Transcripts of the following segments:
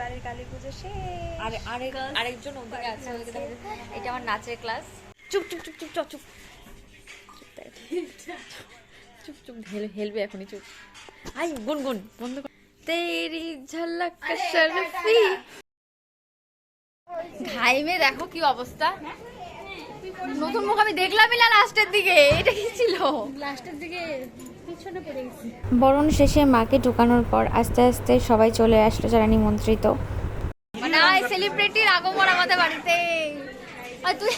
বাড়ির কালী পুজো শেষ। আরেকজন ওদিকে আছে, এটা আমার নাচের ক্লাস। চুপ চুপ চুপ চুপ চুপ চুপ চুপ চুপ হেলবে এখনই, চুপ। আই গুনগুন বন্ধ কর। তেরি ঝলক শরফি। ঘাইমে দেখো কি অবস্থা। নতুন মুখ আমি দেখলামই না লাস্টের দিকে। এটা কি ছিল? লাস্টের দিকে পিছনে পড়ে গেছি। বরণ শেষে মাকে ঢোকানোর পর আস্তে আস্তে সবাই চলে আসলো যারা নিমন্ত্রিত। মানে সেলিব্রিটির আগমন আমাদের বাড়িতে। আর তুই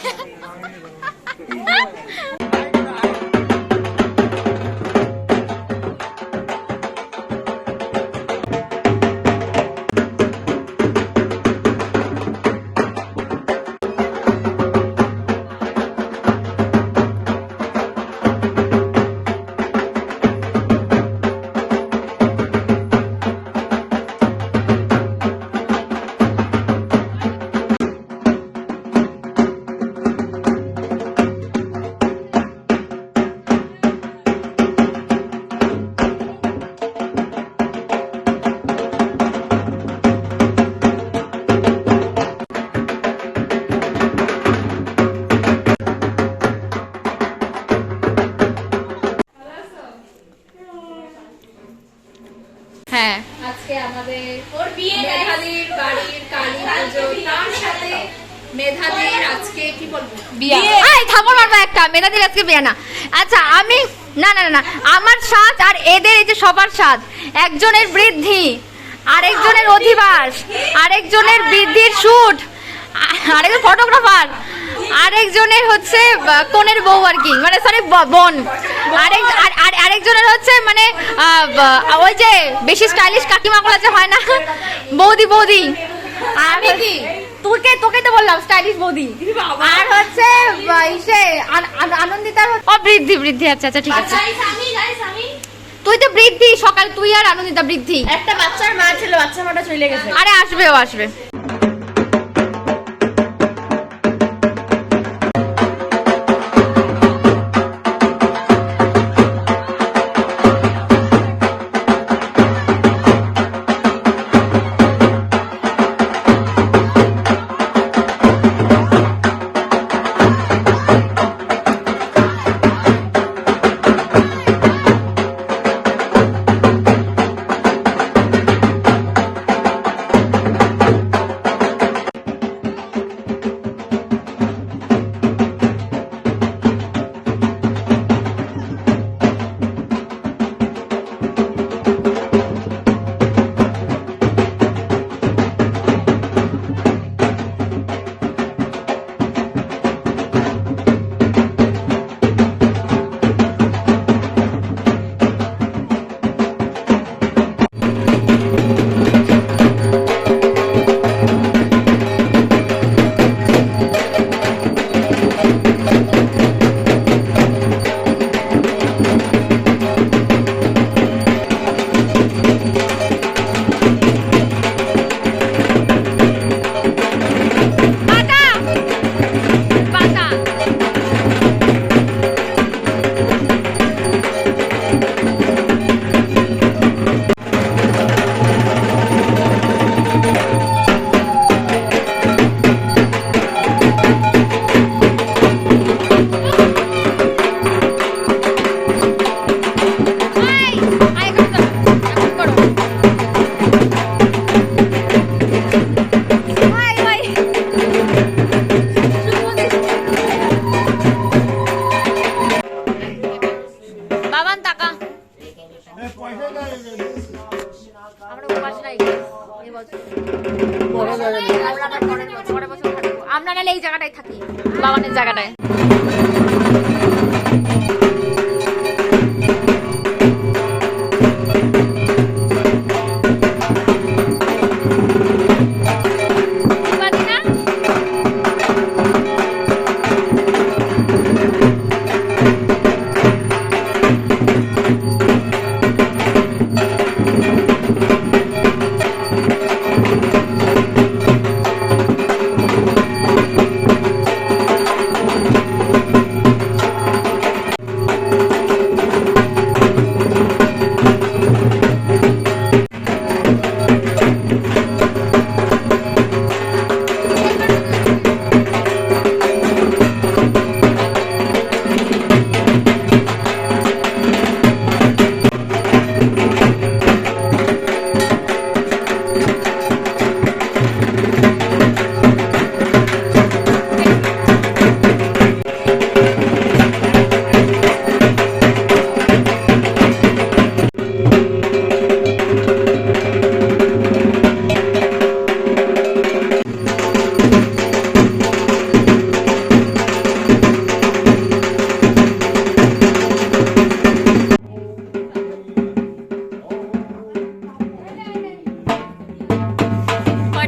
হ্যাঁ, আজকে আমাদের মেধাদির বাড়ির কালী পুজো, তার সাথে মেধাদির আজকে কি বলবো বিয়ে। এই থামো মারবা একটা, মেধাদির আজকে বিয়ে না। আচ্ছা আমি না না না, আমার সাজ আর এদের এই যে সবার সাজ, একজনের বৃদ্ধি, আরেকজনের অধিবাস, আরেকজনের বৃদ্ধির শুট, আরেকজন ফটোগ্রাফার, আরেকজনের হচ্ছে কোনের বউ আর কি, মানে সরি বোন, আরেকজনের হচ্ছে মানে ওই যে বেশি স্টাইলিশ কাকিমা গুলো যে হয় না, বৌদি বৌদি। আমি কি তোকে তো বললাম স্টাইলিশ বৌদি। আর হচ্ছে ইসে আনন্দিতার বৃদ্ধি বৃদ্ধি। আচ্ছা আচ্ছা ঠিক আছে, তুই তো বৃদ্ধি সকাল, তুই আর আনন্দিতা বৃদ্ধি। একটা বাচ্চার মা ছিল, বাচ্চা মাটা চলে গেছে। আরে আসবে, ও আসবে। আমরা নাহলে এই জায়গাটায় থাকি, বাবানের জায়গাটায়।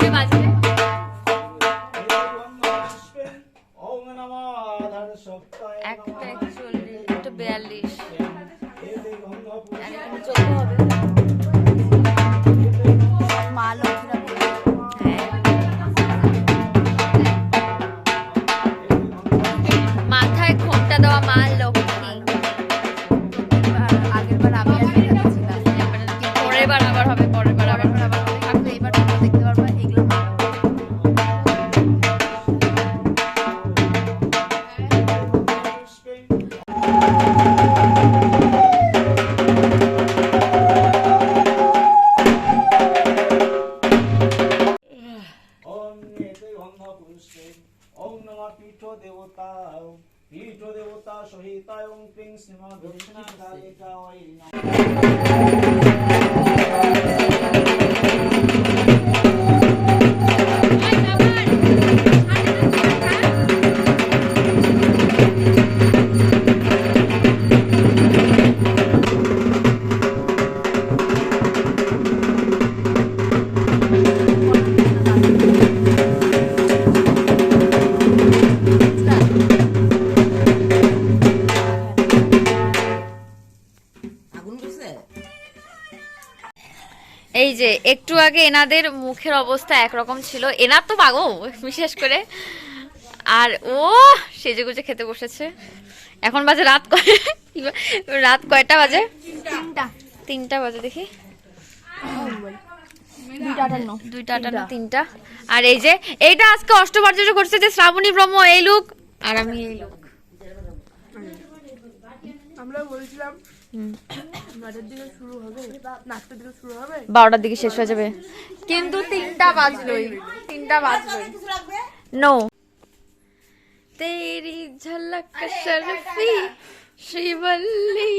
কয়টা বাজে? একটা 41, একটা 42, আর এখানে 14 হবে। মা লক্ষ্মীরা বলে। হ্যাঁ। মাথায় ঘোমটা দেওয়া মা লক্ষ্মী। আগের বার আমি আর মেধাদি ছিলাম। পরের বার আবার হবে, পরের বার আবার হবে। থাকবে এবার তোমরা দেখতে পারবে এগুলো ভালো হবে। ওম নমঃ পীঠ দেবতা সহিতায় ওম ক্রিং শ্রীমা গৌরীনাথায় নমঃ। এই যে একটু আগে এনাদের মুখের অবস্থা একরকম ছিল, এনার তো পাগো বিশেষ করে, আর ও সেজেগুজে খেতে বসেছে। এখন বাজে রাত কয়টা বাজে? 3টা বাজে। দেখি 2:58, 3টা। আর এই যে এইটা আজকে অষ্টবার্য করছে যে শ্রাবণী ব্রহ্ম এই লুক, আর আমি এই লুক। আমরা বলছিলাম 9টার দিকে শুরু হবে, 8টার দিকে শুরু হবে, 12টার দিকে শেষ হয়ে যাবে, কিন্তু 3টা বাজলোই। নো তেরি ঝলক শরফি শ্রীবল্লী।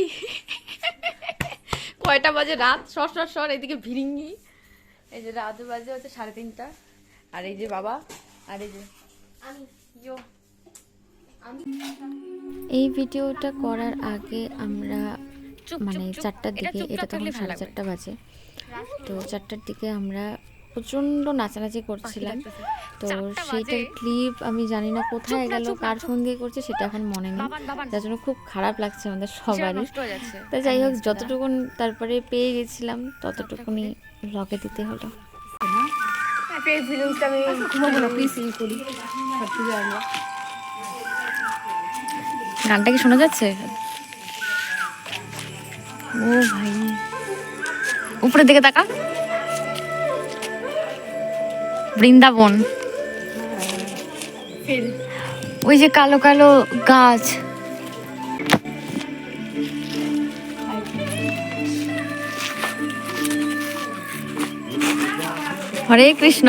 কয়টা বাজে? রাত সর এদিকে ভিড়িঙ্গি। এই যে রাত বাজে হচ্ছে 3:30। আর এই যে বাবা, আর এই যে আমি এই ভিডিওটা করার আগে আমরা মানে 4টার দিকে, এটা তখন 4:30 বাজে, তো 4টার দিকে আমরা প্রচণ্ড নাচানাচি করছিলাম। তো সেইটার ক্লিপ আমি জানি না কোথায় গেল, কার ফোন দিয়ে করছে সেটা এখন মনে নেই, যার জন্য খুব খারাপ লাগছে আমাদের সবারই। তা যাই হোক, যতটুকুন তারপরে পেয়ে গেছিলাম ততটুকুনি ব্লগে দিতে হলো। গানটা কি শোনা যাচ্ছে? ও ভাই, উপরের দিকে তাকা, বৃন্দাবন, ওই যে কালো কালো গাছ। হরে কৃষ্ণ।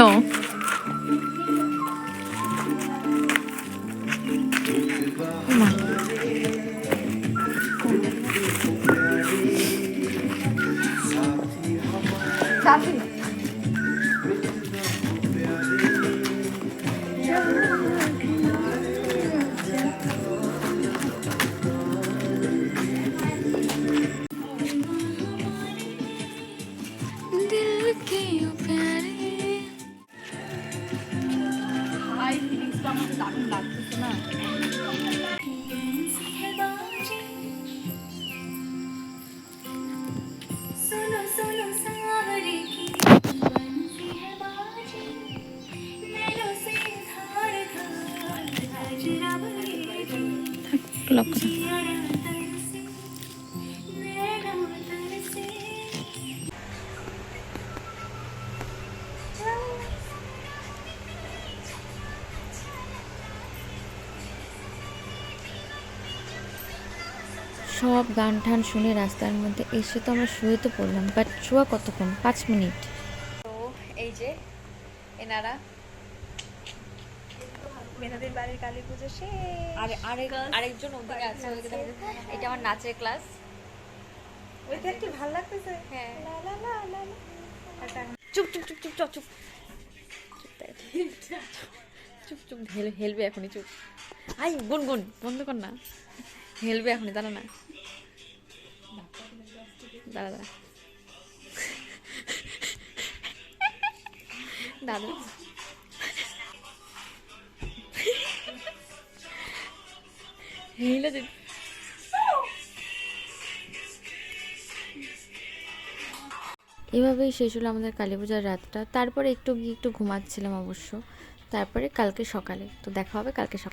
সব গান টান শুনে রাস্তার মধ্যে এসে তো আমরা শুয়ে তো পড়লাম, বাট শোয়া কতক্ষণ? 5 মিনিট। তো এই যে এনারা মেধাদির বাড়ির কালী পুজো শেষ। আরেকজন ওদিকে আছে, ওদিকে দেখা যাচ্ছে। এটা আমার নাচের ক্লাস। ওইটা কি ভালো লাগতেছে? হ্যাঁ। লা লা লা লা লা। আচ্ছা, চুপ চুপ চুপ চুপ চুপ চুপ চুপ চুপ হেলবে এখনই, চুপ। আই গুনগুন বন্ধ কর না, হেলবে এখনই, দাঁড়া না, দাঁড়া দাঁড়া। দাদু এভাবেই শেষ হলো আমাদের কালী পূজার রাতটা। তারপরে একটু গিয়ে একটু ঘুমাচ্ছিলাম অবশ্য। তারপরে কালকে সকালে তো দেখা হবে কালকে সকালে।